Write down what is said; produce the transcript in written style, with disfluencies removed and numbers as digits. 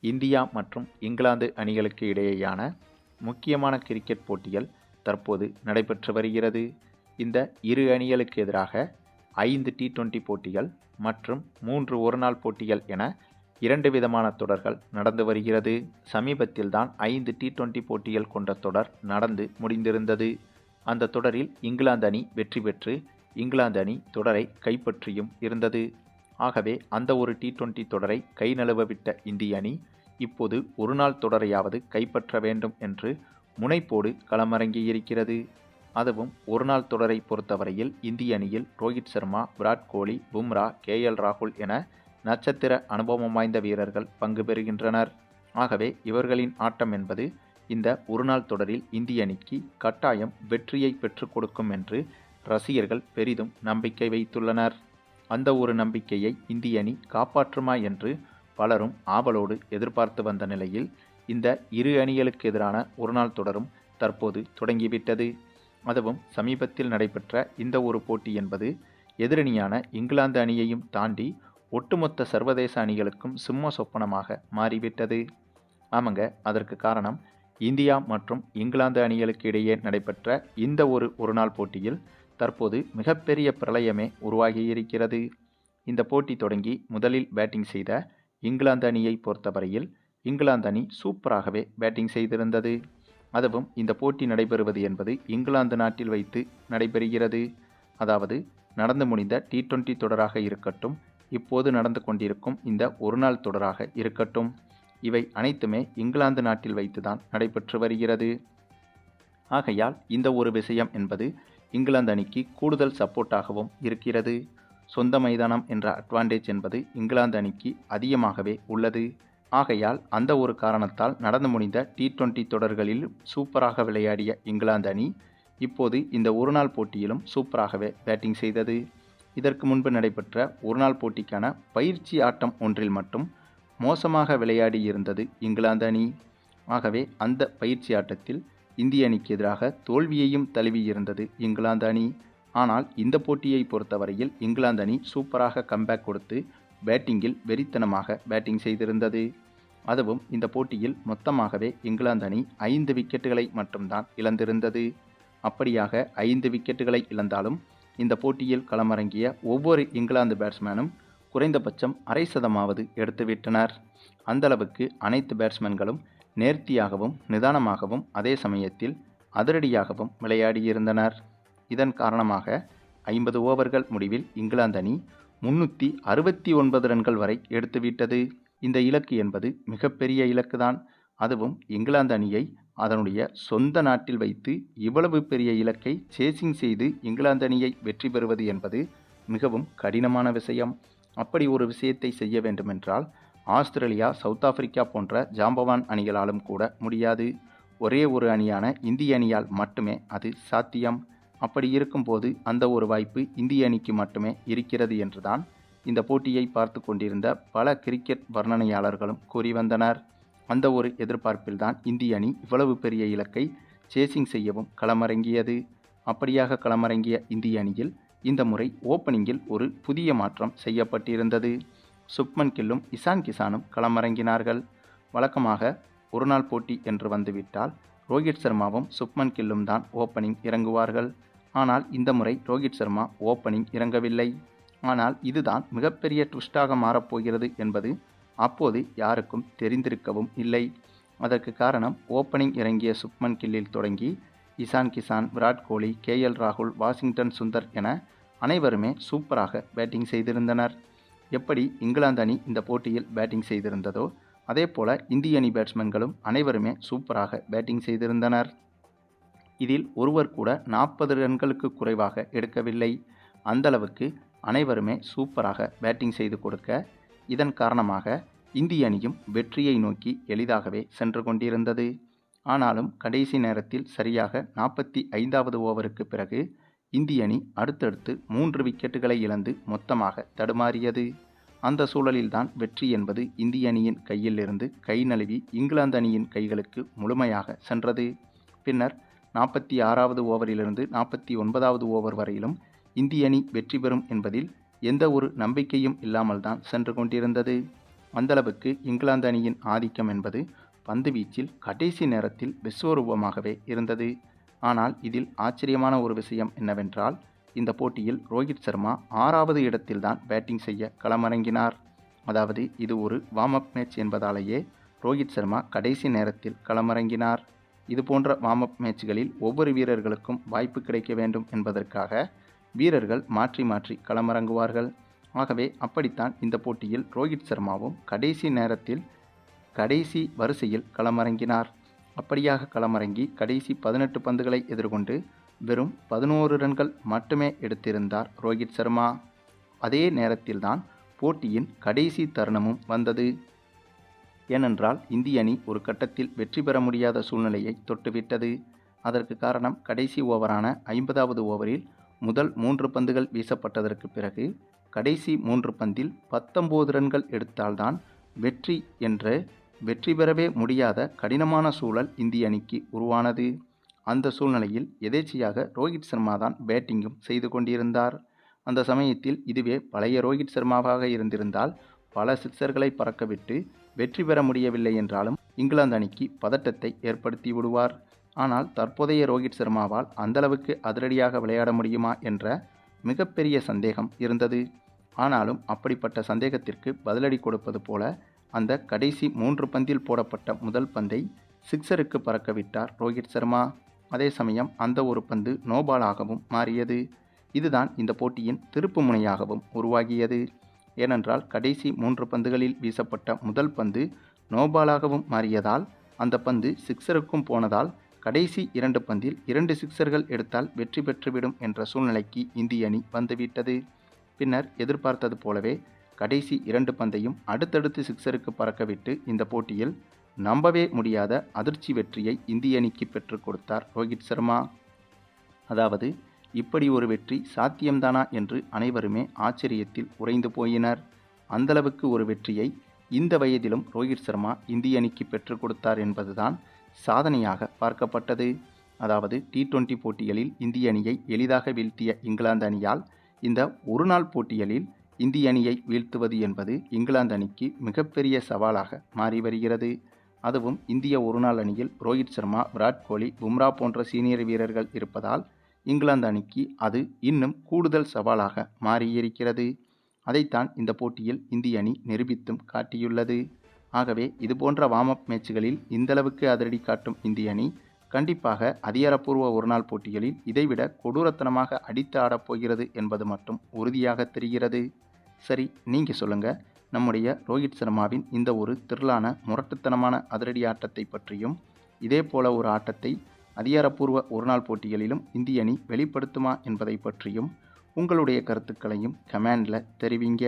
India மற்றும் இங்கிலாந்து அணிகளுக்கு இடையேயான முக்கியமான கிரிக்கெட் போட்டிகள் தற்போது நடைபெற்று வருகிறது. இந்த இரு அணிகளுக்கு எதிராக 5 T20 போட்டிகள் மற்றும் 3 ஒருநாள் போட்டிகள் என 2 விதமான தொடர்கள் நடந்து வருகிறது. சமீபத்தில்தான் 5 T20 போட்டிகள் கொண்ட தொடர் நடந்து முடிந்திருந்தது. அந்த தொடரில் இங்கிலாந்து அணி வெற்றி பெற்று இங்கிலாந்து அணி தொடரை கைப்பற்றியும் இருந்தது. ஆகவே அந்த ஒரு T20 தொடரை கை நழுவவிட்ட இந்திய அணி இப்போது ஒருநாள் தொடரையாவது கைப்பற்ற வேண்டும் என்று முனைப்போடு களமிறங்கியிருக்கிறது. அதுவும் ஒருநாள் தொடரை பொறுத்தவரையில் இந்திய அணியில் ரோஹித் சர்மா, விராட் கோலி, பும்ரா, KL ராகுல் என நட்சத்திர அனுபவம் வாய்ந்த வீரர்கள் பங்கு பெறுகின்றனர். ஆகவே இவர்களின் ஆட்டம் என்பது இந்த ஒருநாள் தொடரில் இந்திய அணிக்கு கட்டாயம் வெற்றியை பெற்றுக் கொடுக்கும் என்று ரசிகர்கள் பெரிதும் நம்பிக்கை வைத்துள்ளனர். அந்த ஒரு நம்பிக்கையை இந்திய அணி காப்பாற்றுமா என்று பலரும் ஆவலோடு எதிர்பார்த்து வந்த நிலையில் இந்த இரு அணிகளுக்கு எதிரான ஒருநாள் தொடரும் தற்போது தொடங்கிவிட்டது. அதுவும் சமீபத்தில் நடைபெற்ற இந்த ஒரு போட்டி என்பது எதிரணியான இங்கிலாந்து அணியையும் தாண்டி ஒட்டுமொத்த சர்வதேச அணிகளுக்கும் சிம்ம சொப்பனமாக மாறிவிட்டது. ஆமாங்க, அதற்கு காரணம் இந்தியா மற்றும் இங்கிலாந்து அணிகளுக்கு இடையே நடைபெற்ற இந்த ஒருநாள் போட்டியில் தற்போது மிகப்பெரிய பிரளயமே உருவாகியிருக்கிறது. இந்த போட்டி தொடங்கி முதலில் பேட்டிங் செய்த இங்கிலாந்து அணியை பொறுத்தவரையில் இங்கிலாந்து அணி சூப்பராகவே பேட்டிங் செய்திருந்தது. அதுவும் இந்த போட்டி நடைபெறுவது என்பது இங்கிலாந்து நாட்டில் வைத்து நடைபெறுகிறது. அதாவது நடந்து முடிந்த T20 தொடராக இருக்கட்டும், இப்போது நடந்து கொண்டிருக்கும் இந்த ஒருநாள் தொடராக இருக்கட்டும், இவை அனைத்துமே இங்கிலாந்து நாட்டில் வைத்துதான் நடைபெற்று வருகிறது. ஆகையால் இந்த ஒரு விஷயம் என்பது இங்கிலாந்து அணிக்கு கூடுதல் சப்போர்ட்டாகவும் இருக்கிறது. சொந்த மைதானம் என்ற அட்வான்டேஜ் என்பது இங்கிலாந்து அணிக்கு அதிகமாகவே உள்ளது. ஆகையால் அந்த ஒரு காரணத்தால் நடந்து முடிந்த T20 தொடர்களில் சூப்பராக விளையாடிய இங்கிலாந்து அணி இப்போது இந்த ஒருநாள் போட்டியிலும் சூப்பராகவே பேட்டிங் செய்தது. இதற்கு முன்பு நடைபெற்ற ஒருநாள் போட்டிக்கான பயிற்சி ஆட்டம் ஒன்றில் மட்டும் மோசமாக விளையாடி இருந்தது இங்கிலாந்து அணி. ஆகவே அந்த பயிற்சி ஆட்டத்தில் இந்திய அணிக்கு எதிராக தோல்வியையும் தழுவியிருந்தது இங்கிலாந்து அணி. ஆனால் இந்த போட்டியை பொறுத்தவரையில் இங்கிலாந்து அணி சூப்பராக கம்பேக் கொடுத்து பேட்டிங்கில் வெறித்தனமாக பேட்டிங் செய்திருந்தது. அதுவும் இந்த போட்டியில் மொத்தமாகவே இங்கிலாந்து அணி 5 விக்கெட்டுகளை மட்டும்தான் இழந்திருந்தது. அப்படியாக 5 விக்கெட்டுகளை இழந்தாலும் இந்த போட்டியில் களமிறங்கிய ஒவ்வொரு இங்கிலாந்து பேட்ஸ்மேனும் குறைந்தபட்சம் அரை சதமாவது எடுத்துவிட்டனர். அந்தளவுக்கு அனைத்து பேட்ஸ்மேன்களும் நேர்த்தியாகவும் நிதானமாகவும் அதே சமயத்தில் அதிரடியாகவும் விளையாடியிருந்தனர். இதன் காரணமாக 50 ஓவர்கள் முடிவில் இங்கிலாந்து அணி 369 ரன்கள் வரை எடுத்துவிட்டது. இந்த இலக்கு என்பது மிகப்பெரிய இலக்குதான். அதுவும் இங்கிலாந்து அணியை அதனுடைய சொந்த நாட்டில் வைத்து இவ்வளவு பெரிய இலக்கை சேசிங் செய்து இங்கிலாந்து அணியை வெற்றி பெறுவது என்பது மிகவும் கடினமான விஷயம். அப்படி ஒரு விஷயத்தை செய்ய வேண்டுமென்றால் ஆஸ்திரேலியா, சவுத் ஆப்பிரிக்கா போன்ற ஜாம்பவான் அணிகளாலும் கூட முடியாது. ஒரே ஒரு அணியான இந்திய அணியால் மட்டுமே அது சாத்தியம். அப்படி இருக்கும்போது அந்த ஒரு வாய்ப்பு இந்திய அணிக்கு மட்டுமே இருக்கிறது என்றுதான் இந்த போட்டியை பார்த்து கொண்டிருந்த பல கிரிக்கெட் வர்ணனையாளர்களும் கூறி வந்தனர். அந்த ஒரு எதிர்பார்ப்பில்தான் இந்திய அணி இவ்வளவு பெரிய இலக்கை சேசிங் செய்யவும் களமிறங்கியது. அப்படியாக களமிறங்கிய இந்திய அணியில் இந்த முறை ஓப்பனிங்கில் ஒரு புதிய மாற்றம் செய்யப்பட்டிருந்தது. சுப்மன் கில்லும் இசான் கிசானும் களமிறங்கினார்கள். வழக்கமாக ஒருநாள் போட்டி என்று வந்துவிட்டால் ரோஹித் சர்மாவும் சுப்மன் கில்லும் தான் ஓப்பனிங் இறங்குவார்கள். ஆனால் இந்த முறை ரோஹித் சர்மா ஓப்பனிங் இறங்கவில்லை. ஆனால் இதுதான் மிகப்பெரிய ட்விஸ்டாக மாறப்போகிறது என்பது அப்போது யாருக்கும் தெரிந்திருக்கவும் இல்லை. அதற்கு காரணம் ஓப்பனிங் இறங்கிய சுப்மன் கில்லில் தொடங்கி இசான் கிசான், விராட் கோலி, KL ராகுல், வாஷிங்டன் சுந்தர் என அனைவருமே சூப்பராக பேட்டிங் செய்திருந்தனர். எப்படி இங்கிலாந்து அணி இந்த போட்டியில் பேட்டிங் செய்திருந்ததோ அதே போல இந்திய அணி பேட்ஸ்மேன்களும் அனைவருமே சூப்பராக பேட்டிங் செய்திருந்தனர். இதில் ஒருவர் கூட 40 ரன்களுக்கு குறைவாக எடுக்கவில்லை. அந்தளவுக்கு அனைவருமே சூப்பராக பேட்டிங் செய்து கொடுக்க இதன் காரணமாக இந்திய அணியும் வெற்றியை நோக்கி எளிதாகவே சென்று கொண்டிருந்தது. ஆனாலும் கடைசி நேரத்தில் சரியாக 45வது ஓவருக்கு பிறகு இந்திய அணி அடுத்தடுத்து 3 விக்கெட்டுகளை இழந்து மொத்தமாக தடுமாறியது. அந்த சூழலில்தான் வெற்றி என்பது இந்திய அணியின் கையில் இருந்து கை நழுவி இங்கிலாந்து அணியின் கைகளுக்கு முழுமையாக சென்றது. பின்னர் 46வது ஓவரிலிருந்து 49வது ஓவர் வரையிலும் இந்திய அணி வெற்றி பெறும் என்பதில் எந்த ஒரு நம்பிக்கையும் இல்லாமல் தான் சென்று கொண்டிருந்தது. அந்தளவுக்கு இங்கிலாந்து அணியின் ஆதிக்கம் என்பது பந்து வீச்சில் கடைசி நேரத்தில் விஸ்வரூபமாகவே இருந்தது. ஆனால் இதில் ஆச்சரியமான ஒரு விஷயம் என்னவென்றால், இந்த போட்டியில் ரோஹித் சர்மா 6வது இடத்தில்தான் பேட்டிங் செய்ய களமிறங்கினார். அதாவது இது ஒரு வார்ம் அப் மேட்ச் என்பதாலேயே ரோஹித் சர்மா கடைசி நேரத்தில் களமிறங்கினார். இதுபோன்ற வார்ம் அப் மேட்ச்களில் ஒவ்வொரு வீரர்களுக்கும் வாய்ப்பு கிடைக்க வேண்டும் என்பதற்காக வீரர்கள் மாற்றி மாற்றி களமிறங்குவார்கள். ஆகவே அப்படித்தான் இந்த போட்டியில் ரோஹித் சர்மாவும் கடைசி நேரத்தில் கடைசி வரிசையில் களமிறங்கினார். அப்படியாக களமிறங்கி கடைசி 18 பந்துகளை எதிர்கொண்டு வெறும் 11 ரன்கள் மட்டுமே எடுத்திருந்தார் ரோஹித் சர்மா. அதே நேரத்தில்தான் போட்டியின் கடைசி தருணமும் வந்தது. ஏனென்றால் இந்திய அணி ஒரு கட்டத்தில் வெற்றி பெற முடியாத சூழ்நிலையை தொட்டுவிட்டது. அதற்கு காரணம் கடைசி ஓவரான 50வது ஓவரில் முதல் 3 பந்துகள் வீசப்பட்டதற்கு பிறகு கடைசி 3 பந்தில் 19 ரன்கள் எடுத்தால்தான் வெற்றி என்ற வெற்றி பெறவே முடியாத கடினமான சூழல் இந்திய அணிக்கு உருவானது. அந்த சூழ்நிலையில் எதேச்சையாக ரோஹித் சர்மா தான் பேட்டிங்கும் செய்து கொண்டிருந்தார். அந்த சமயத்தில் இதுவே பழைய ரோஹித் சர்மாவாக இருந்திருந்தால் பல சிக்சர்களை பறக்கவிட்டு வெற்றி பெற முடியவில்லை என்றாலும் இங்கிலாந்து அணிக்கு பதட்டத்தை ஏற்படுத்தி விடுவார். ஆனால் தற்போதைய ரோஹித் சர்மாவால் அந்தளவுக்கு அதிரடியாக விளையாட முடியுமா என்ற மிகப்பெரிய சந்தேகம் இருந்தது. ஆனாலும் அப்படிப்பட்ட சந்தேகத்திற்கு பதிலடி கொடுப்பது போல அந்த கடைசி 3 பந்தில் போடப்பட்ட முதல் பந்தை சிக்ஸருக்கு பறக்கவிட்டார் ரோஹித் சர்மா. அதே சமயம் அந்த ஒரு பந்து நோபாலாகவும் மாறியது. இதுதான் இந்த போட்டியின் திருப்பு முனையாகவும் உருவாகியது. ஏனென்றால் கடைசி 3 பந்துகளில் வீசப்பட்ட முதல் பந்து நோபாலாகவும் மாறியதால் அந்த பந்து சிக்ஸருக்கும் போனதால் கடைசி 2 பந்தில் 2 சிக்சர்கள் எடுத்தால் வெற்றி பெற்றுவிடும் என்ற சூழ்நிலைக்கு இந்திய அணி வந்துவிட்டது. பின்னர் எதிர்பார்த்தது போலவே கடைசி 2 பந்தையும் அடுத்தடுத்து சிக்சருக்கு பறக்கவிட்டு இந்த போட்டியில் நம்பவே முடியாத அதிர்ச்சி வெற்றியை இந்திய அணிக்கு பெற்றுக் கொடுத்தார் ரோஹித் சர்மா. அதாவது இப்படி ஒரு வெற்றி சாத்தியம்தானா என்று அனைவருமே ஆச்சரியத்தில் உறைந்து போயினர். அந்தளவுக்கு ஒரு வெற்றியை இந்த வயதிலும் ரோஹித் சர்மா இந்திய அணிக்கு பெற்றுக் கொடுத்தார் என்பதுதான் சாதனையாக பார்க்கப்பட்டது. அதாவது T20 போட்டிகளில் இந்திய அணியை எளிதாக வீழ்த்திய இங்கிலாந்து அணியால் இந்த ஒருநாள் போட்டிகளில் இந்திய அணியை வீழ்த்துவது என்பது இங்கிலாந்து அணிக்கு மிகப்பெரிய சவாலாக மாறி வருகிறது. அதுவும் இந்திய ஒருநாள் அணியில் ரோஹித் சர்மா, விராட் கோலி, பும்ரா போன்ற சீனியர் வீரர்கள் இருப்பதால் இங்கிலாந்து அணிக்கு அது இன்னும் கூடுதல் சவாலாக மாறியிருக்கிறது. அதைத்தான் இந்த போட்டியில் இந்திய அணி நிரூபித்தும் காட்டியுள்ளது. ஆகவே இதுபோன்ற வார்ம் அப் மேட்ச்களில் இந்தளவுக்கு அதிரடி காட்டும் இந்திய அணி கண்டிப்பாக அதிகாரப்பூர்வ ஒருநாள் போட்டிகளில் இதைவிட கொடூரத்தனமாக அடித்து ஆடப்போகிறது என்பது மட்டும் உறுதியாக தெரிகிறது. சரி, நீங்கள் சொல்லுங்கள், நம்முடைய ரோஹித் சர்மாவின் இந்த ஒரு திரளான முரட்டுத்தனமான அதிரடி ஆட்டத்தை பற்றியும் இதே போல ஒரு ஆட்டத்தை அதிகாரப்பூர்வ ஒருநாள் போட்டிகளிலும் இந்திய அணி வெளிப்படுத்துமா என்பதை பற்றியும் உங்களுடைய கருத்துக்களையும் கமெண்டில் தெரிவிங்க.